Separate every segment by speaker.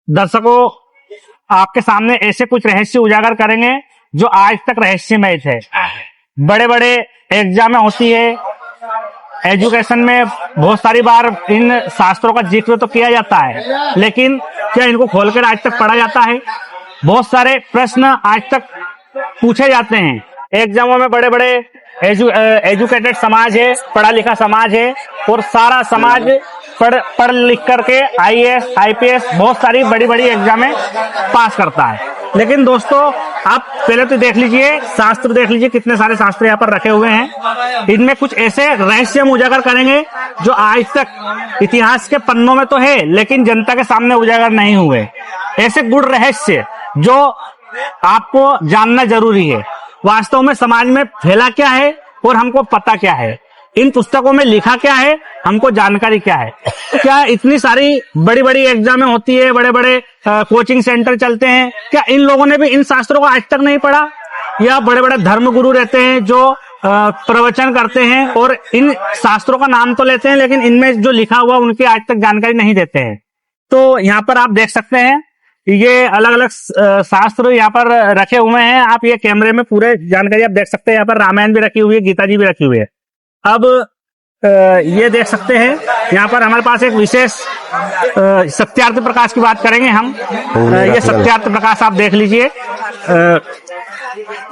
Speaker 1: दर्शकों, आपके सामने ऐसे कुछ रहस्य उजागर करेंगे जो आज तक रहस्यमय थे। बड़े बड़े एग्जाम होती है, एजुकेशन में बहुत सारी बार इन शास्त्रों का जिक्र तो किया जाता है, लेकिन क्या इनको खोलकर आज तक पढ़ा जाता है? बहुत सारे प्रश्न आज तक पूछे जाते हैं एग्जामों में। बड़े बड़े एजुकेटेड समाज है, पढ़ा लिखा समाज है, और सारा समाज पढ़ लिख करके IAS, IPS बहुत सारी बड़ी बड़ी एग्जामें पास करता है। लेकिन दोस्तों, आप पहले तो देख लीजिए, शास्त्र देख लीजिए, कितने सारे शास्त्र यहाँ पर रखे हुए हैं। इनमें कुछ ऐसे रहस्य हम उजागर करेंगे जो आज तक इतिहास के पन्नों में तो है, लेकिन जनता के सामने उजागर नहीं हुए। ऐसे गुड़ रहस्य जो आपको जानना जरूरी है। वास्तव में समाज में फैला क्या है और हमको पता क्या है, इन पुस्तकों में लिखा क्या है, हमको जानकारी क्या है। क्या इतनी सारी बड़ी बड़ी एग्जामें होती है, बड़े बड़े कोचिंग सेंटर चलते हैं, क्या इन लोगों ने भी इन शास्त्रों को आज तक नहीं पढ़ा? या बड़े बड़े धर्म गुरु रहते हैं जो प्रवचन करते हैं और इन शास्त्रों का नाम तो लेते हैं, लेकिन इनमें जो लिखा हुआ उनकी आज तक जानकारी नहीं देते हैं। तो यहाँ पर आप देख सकते हैं, ये अलग अलग शास्त्र यहाँ पर रखे हुए हैं। आप ये कैमरे में पूरे जानकारी आप देख सकते हैं। यहाँ पर रामायण भी रखी हुई है, गीता जी भी रखी हुई है। अब ये देख सकते हैं, यहाँ पर हमारे पास एक विशेष सत्यार्थ प्रकाश की बात करेंगे हम। ये सत्यार्थ प्रकाश आप देख लीजिए,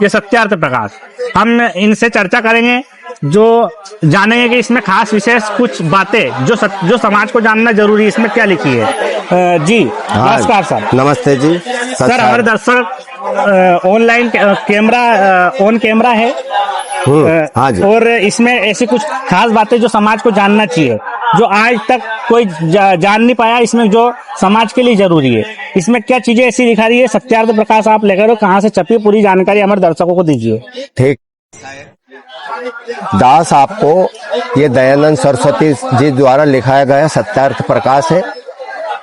Speaker 1: ये सत्यार्थ प्रकाश। हम इनसे चर्चा करेंगे, जो जानेंगे कि इसमें खास विशेष कुछ बातें जो समाज को जानना जरूरी है, इसमें क्या लिखी है। जी नमस्कार सर।
Speaker 2: नमस्ते जी
Speaker 1: सर। हमारे दर्शक ऑनलाइन ऑन कैमरा है,
Speaker 2: हाँ जी।
Speaker 1: और इसमें ऐसी कुछ खास बातें जो समाज को जानना चाहिए, जो आज तक कोई जान नहीं पाया, इसमें जो समाज के लिए जरूरी है, इसमें क्या चीजें ऐसी लिखा रही है। सत्यार्थ प्रकाश आप लेकर हो, कहाँ से छपी, पूरी जानकारी हमारे दर्शकों को दीजिए।
Speaker 2: ठीक। दास आपको ये दयानंद सरस्वती जी द्वारा लिखाया गया सत्यार्थ प्रकाश है।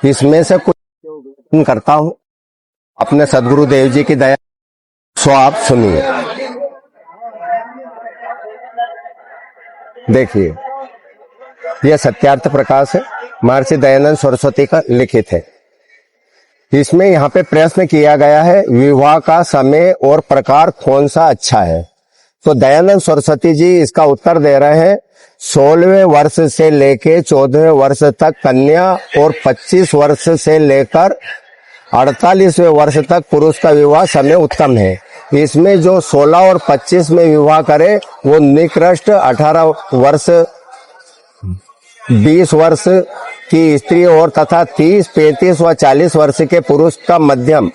Speaker 2: इसमें से कुछ करता हूँ अपने सदगुरु देव जी की दया, सो आप सुनिए। देखिए, यह सत्यार्थ प्रकाश है, महर्षि दयानंद सरस्वती का लिखित है। इसमें यहाँ पे प्रश्न किया गया है, विवाह का समय और प्रकार कौन सा अच्छा है। तो दयानंद सरस्वती जी इसका उत्तर दे रहे हैं, 16वें वर्ष से लेके 14वें वर्ष तक कन्या और 25 वर्ष से लेकर 48वें वर्ष तक पुरुष का विवाह समय उत्तम है। इसमें जो 16 और 25 में विवाह करे वो निकृष्ट, 18 वर्ष 20 वर्ष की स्त्री और तथा 30, 35 व 40 वर्ष के पुरुष का मध्यम,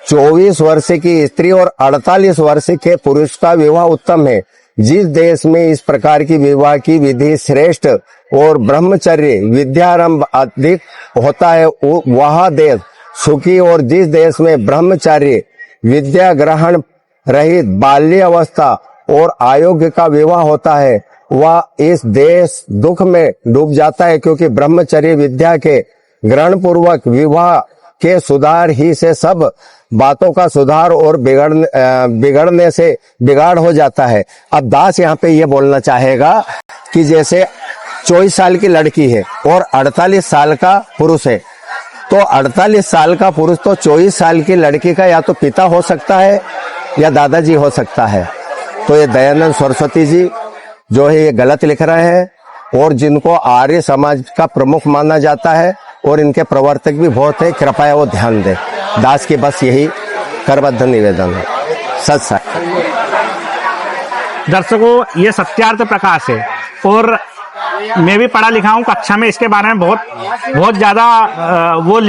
Speaker 2: 24 वर्ष की स्त्री और 48 वर्ष के पुरुष का विवाह उत्तम है। जिस देश में इस प्रकार की विवाह की विधि श्रेष्ठ और ब्रह्मचर्य विद्यारंभ अधिक होता है वह देश सुखी, और जिस देश में ब्रह्मचर्य विद्या ग्रहण रहित बाल्य अवस्था और अयोग्य का विवाह होता है वह इस देश दुख में डूब जाता है, क्योंकि ब्रह्मचर्य विद्या के ग्रहण पूर्वक विवाह के सुधार ही से सब बातों का सुधार और बिगड़ने से बिगाड़ हो जाता है। अब दास यहाँ पे ये बोलना चाहेगा कि जैसे 24 साल की लड़की है और 48 साल का पुरुष है, तो 48 साल का पुरुष तो 24 साल की लड़की का या तो पिता हो सकता है या दादाजी हो सकता है। तो ये दयानंद सरस्वती जी जो है ये गलत लिख रहे हैं, और जिनको आर्य समाज का प्रमुख माना जाता है और इनके प्रवर्तक भी बहुत है, कृपया वो ध्यान दें। दास की बस यही करबद्ध निवेदन है। सच।
Speaker 1: दर्शकों, ये सत्यार्थ प्रकाश है, और मैं भी पढ़ा लिखा हूँ, कक्षा में इसके बारे में बहुत ज्यादा वो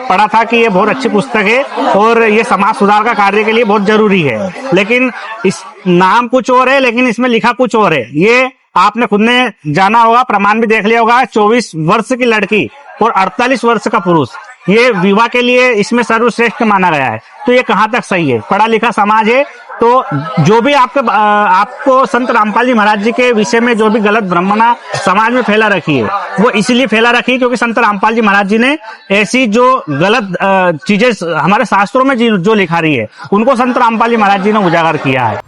Speaker 1: पढ़ा था कि ये बहुत अच्छी पुस्तक है और ये समाज सुधार का कार्य के लिए बहुत जरूरी है। लेकिन इस नाम कुछ और है, लेकिन इसमें लिखा कुछ और है। ये आपने खुद ने जाना होगा, प्रमाण भी देख लिया होगा। 24 वर्ष की लड़की और 48 वर्ष का पुरुष, ये विवाह के लिए इसमें सर्वश्रेष्ठ माना गया है। तो ये कहाँ तक सही है? पढ़ा लिखा समाज है, तो जो भी आपको संत रामपाल जी महाराज जी के विषय में जो भी गलत भ्रमणा समाज में फैला रखी है, वो इसलिए फैला रखी है क्योंकि संत रामपाल जी महाराज जी ने ऐसी जो गलत चीजें हमारे शास्त्रों में जो लिखा रही है, उनको संत रामपाल जी महाराज जी ने उजागर किया है।